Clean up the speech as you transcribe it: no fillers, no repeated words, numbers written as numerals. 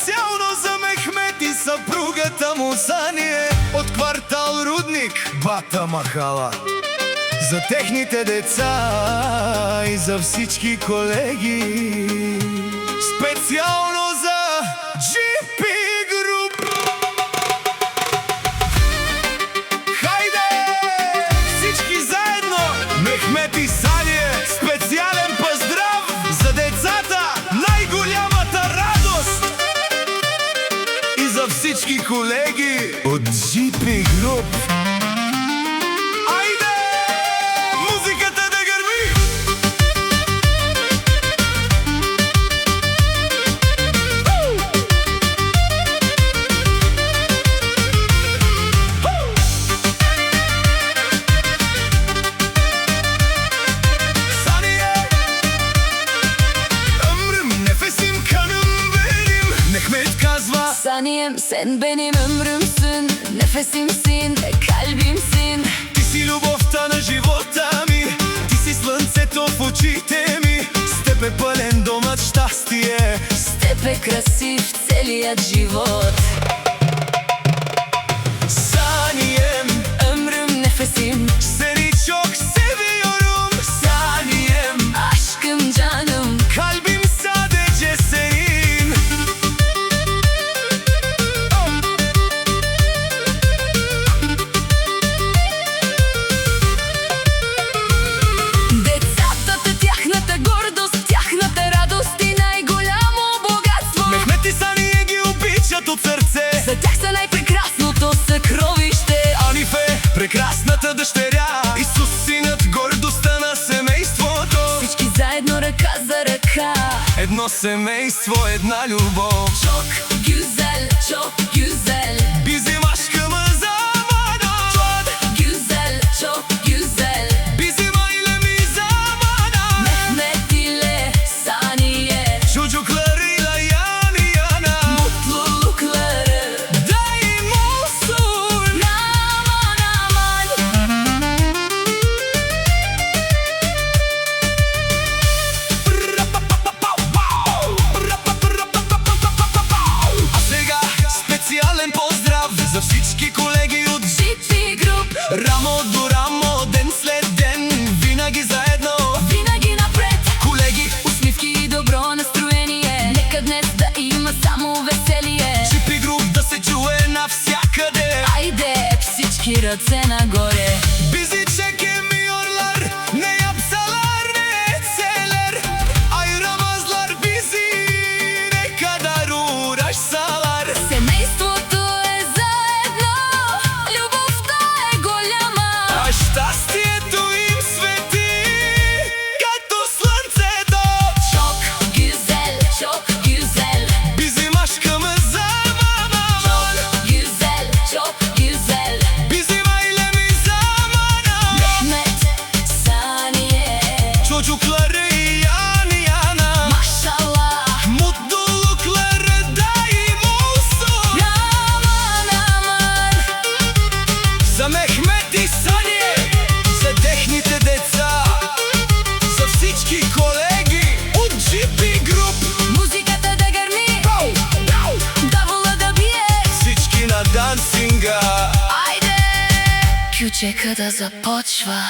Специално за Мехмет и съпругата му Сания от квартал Рудник, Бата Махала. За техните деца и за всички колеги. Специално за GP Group. Хайде! Всички заедно! Мехмет и Сания, специален поздрав за децата, най-голямата радост! И за всички колеги от GP Group. Saniyem, sen benim ömrümsün, nefesimsin, kalbimsin. Ти си любовта на живота ми, ти си слънцето в очите ми. С теб е пълен домът щастие, с теб е красив целият живот. Saniyem, ömrüm nefesim, seni çok seviyorum. Saniyem, aşkım canım, kalbim sadece senin. Децата, тяхната гордост, тяхната радост и най-голямо богатство. Мехмет и Сания ги обичат от сърце, за тях са най-прекрасното съкровище. Анифе, прекрасната дъщеря, Исус синът, гордостта на семейството. Всички заедно ръка за ръка, едно семейство, една любов. Çok güzel, çok güzel. Bizim aşkımız amana. Çok güzel, çok güzel. Bizim ailemiz amana. Mehmet ile Saniye, çocuklarıyla yan yana, mutlulukları daim olsun. aman aman. А сега специален поздрав за всички колеги от GP Group. рамо до рамо, ден след ден, винаги заедно, Винаги напред, колеги. усмивки и добро настроение. Нека днес да има само веселие. GP Group да се чуе навсякъде. Айде, всички ръце нагоре. Bizi çekemiyorlar, ne yapsalar ne etseler. Ayıramazlar bizi, ne kadar uğraşsalar. Семейството е заедно, любовта е голяма. А щастието им свети, като слънцето. Çok güzel, çok güzel. Bizim aşkımız aman aman. Güzel, çok güzel. Bizim ailemiz aman aman. Mehmet, Saniye, Çocukları yan yana, maşallah. mutlulukları daim olsun. Aman aman. За Мехмет и Сания, за техните деца, за всички колеги от GP Group. Музиката да гърми, давола да бие. Всички на дансинга. Айде, кючека да започва.